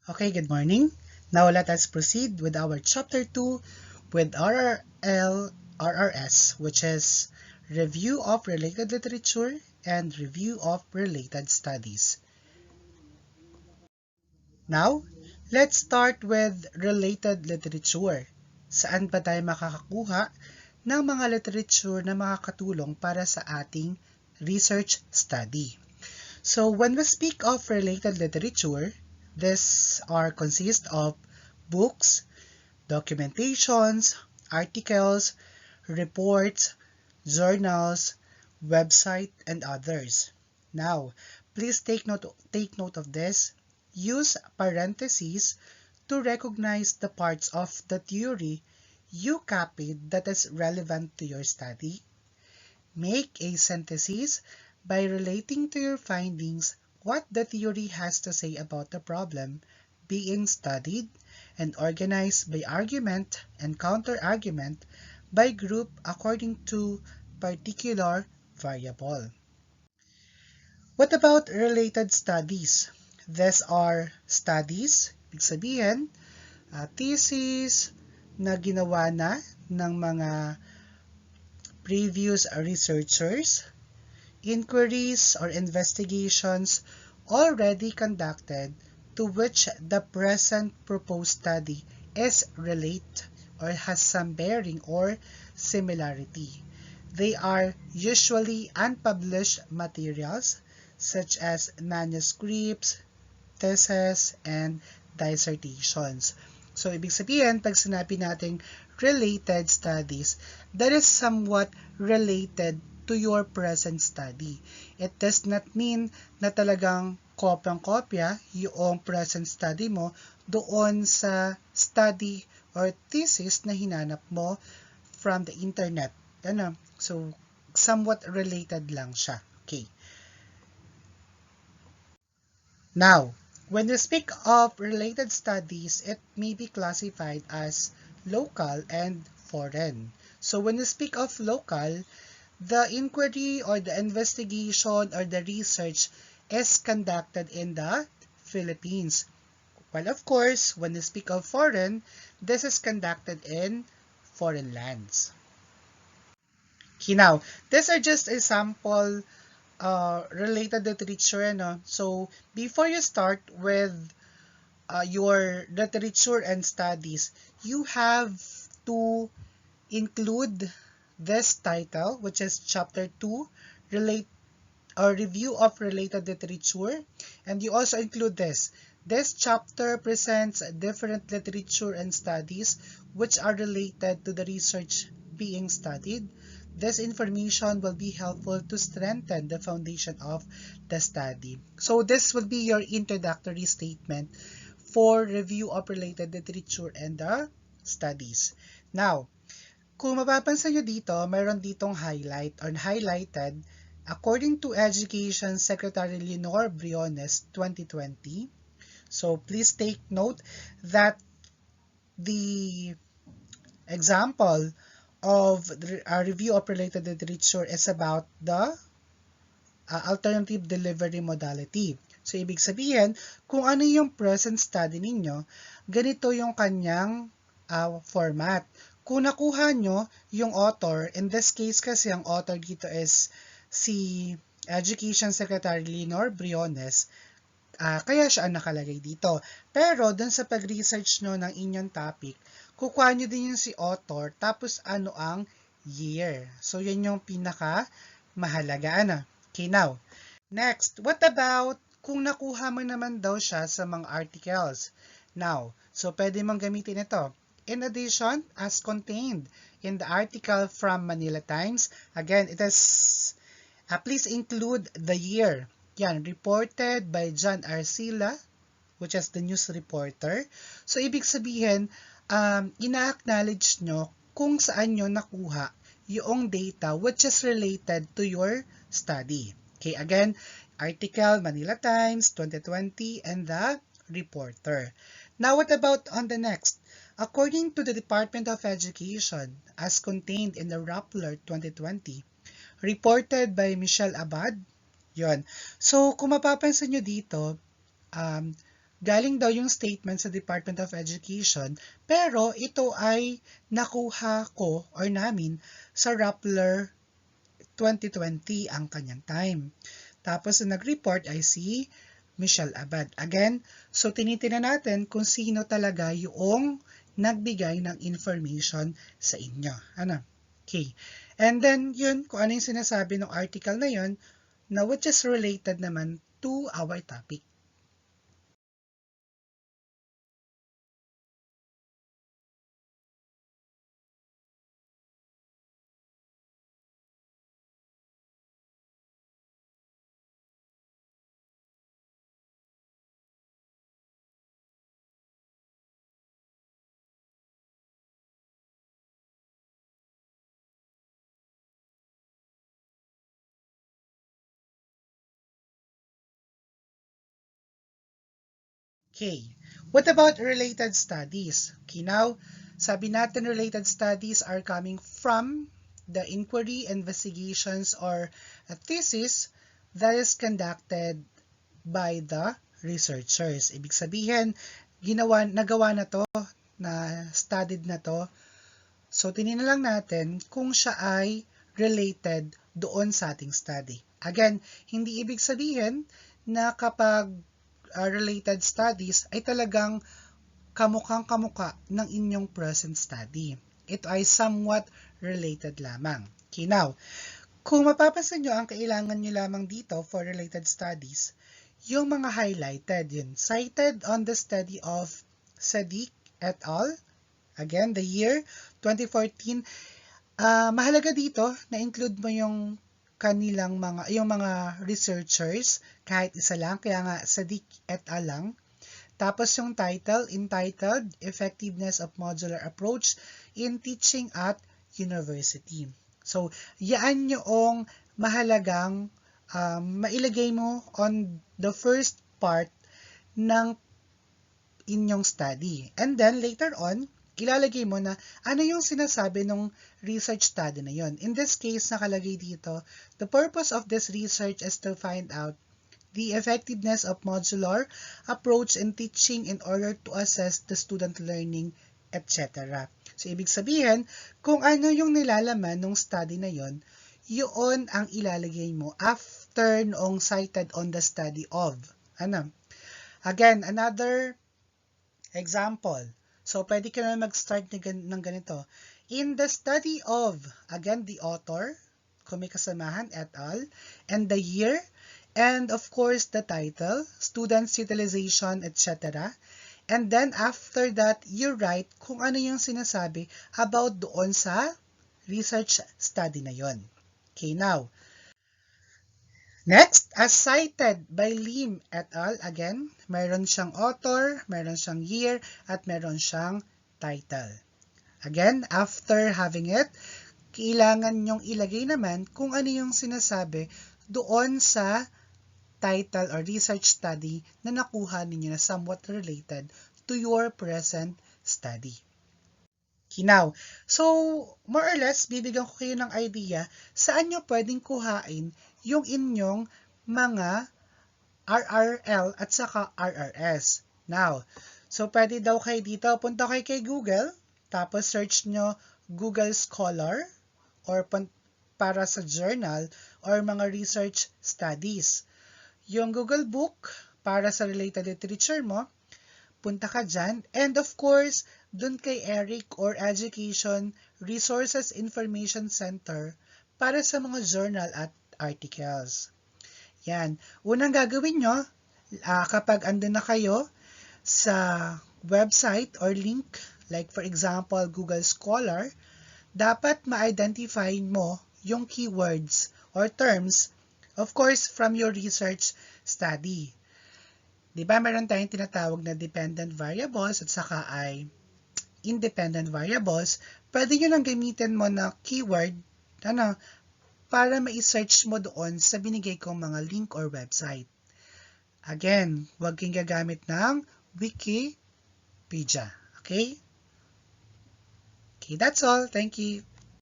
Okay, good morning. Now let us proceed with our chapter 2 with RRS, which is Review of Related Literature and Review of Related Studies. Now, let's start with related literature. Saan ba tayo makakakuha ng mga literature na makakatulong para sa ating research study? So when we speak of related literature, these are consist of books, documentations, articles, reports, journals, website, and others. Now, please take note of this. Use parentheses to recognize the parts of the theory you copied that is relevant to your study. Make a synthesis by relating to your findings what the theory has to say about the problem being studied, and organize by argument and counter-argument by group according to particular variable. What about related studies? These are studies, ibig sabihin, thesis na ginawa na ng mga previous researchers, inquiries or investigations already conducted to which the present proposed study is relate or has some bearing or similarity. They are usually unpublished materials such as manuscripts, theses, and dissertations. So, ibig sabihin, pag sinabi nating related studies, that is somewhat related to your present study. It does not mean na talagang kopyang-kopya yung present study mo doon sa study or thesis na hinanap mo from the internet. Ano? So, somewhat related lang siya. Okay. Now, when we speak of related studies, it may be classified as local and foreign. So when we speak of local, the inquiry or the investigation or the research is conducted in the Philippines. Well, of course, when we speak of foreign, this is conducted in foreign lands. Okay, now, these are just a sample related literature. No? So, before you start with your literature and studies, you have to include this title, which is Chapter 2, Relate or Review of Related Literature, and you also include this. This chapter presents different literature and studies which are related to the research being studied. This information will be helpful to strengthen the foundation of the study. So this will be your introductory statement for review of related literature and the studies. Now, kung mapapansin nyo dito, mayroon ditong highlight or highlighted according to Education Secretary Leonor Briones 2020. So please take note that the example of a review of related literature is about the alternative delivery modality. So, ibig sabihin, kung ano yung present study ninyo, ganito yung kanyang format. Kung nakuha nyo yung author, in this case kasi ang author dito is si Education Secretary Leonor Briones, kaya siya nakalagay dito. Pero dun sa pag-research nyo ng inyong topic, kukuha nyo din yung si author, tapos ano ang year. So, yan yung pinaka mahalaga. Okay, now, next, what about kung nakuha mo naman daw siya sa mga articles? Now, so pwede mong gamitin ito. In addition, as contained in the article from Manila Times, again, it is, please include the year. Yan, reported by John Arcila, which is the news reporter. So, ibig sabihin, ina-acknowledge nyo kung saan nyo nakuha yung data which is related to your study. Okay, again, article Manila Times 2020 and the reporter. Now, what about on the next? According to the Department of Education, as contained in the Rappler 2020, reported by Michelle Abad, yon. So, kung mapapansin nyo dito, galing daw yung statement sa Department of Education, pero ito ay nakuha ko or namin sa Rappler 2020 ang kanyang time. Tapos ang nag-report ay si Michelle Abad. Again, so tinitingnan natin kung sino talaga yung nagbigay ng information sa inyo. Ano? Okay. And then, yun, kung ano yung sinasabi ng article na yun, na which is related naman to our topic. Okay. What about related studies? Okay, now, sabi natin related studies are coming from the inquiry, investigations, or a thesis that is conducted by the researchers. Ibig sabihin, nagawa na to, na studied na to. So, tinignan lang natin kung siya ay related doon sa ating study. Again, hindi ibig sabihin na kapag related studies ay talagang kamukhang-kamukha ng inyong present study. Ito ay somewhat related lamang. Okay, now, kung mapapansin nyo, ang kailangan nyo lamang dito for related studies, yung mga highlighted yun. Cited on the study of Sadiq et al. Again, the year 2014. Mahalaga dito na include mo yung yung mga researchers, kahit isa lang, kaya nga Sadiq et al. Lang. Tapos yung title, entitled Effectiveness of Modular Approach in Teaching at University. So, yaan yung mahalagang mailagay mo on the first part ng inyong study. And then, later on, ilalagay mo na ano yung sinasabi ng research study na yon. In this case, nakalagay dito, the purpose of this research is to find out the effectiveness of modular approach in teaching in order to assess the student learning, etc. So, ibig sabihin, kung ano yung nilalaman ng study na yon, yun ang ilalagay mo after noong cited on the study of. Ano? Again, another example. So, pwede ka na mag-start ng ganito. In the study of, again, the author, kung may kasamahan, et al., and the year, and of course, the title, students' utilization, etc. And then, after that, you write kung ano yung sinasabi about doon sa research study na yon. Okay, now, next, as cited by Lim et al. Again, meron siyang author, meron siyang year, at meron siyang title. Again, after having it, kailangan nyong ilagay naman kung ano yung sinasabi doon sa title or research study na nakuha ninyo na somewhat related to your present study. Now, so more or less, bibigyan ko kayo ng idea saan nyo pwedeng kuhain yung inyong mga RRL at saka RRS. Now, so pwede daw kayo dito, punta kayo kay Google, tapos search nyo Google Scholar or para sa journal or mga research studies. Yung Google Book para sa related literature mo, punta ka dyan. And of course, dun kay ERIC or Education Resources Information Center para sa mga journal at articles. Yan. Unang gagawin nyo, kapag andun na kayo sa website or link, like for example, Google Scholar, dapat ma-identify mo yung keywords or terms, of course, from your research study. Diba, meron tayong tinatawag na dependent variables at saka ay independent variables. Pwede nyo nang gamitin mo na keyword, para ma-search mo doon sa binigay kong mga link or website. Again, huwag kang gagamit ng Wikipedia. Okay? Okay, that's all. Thank you.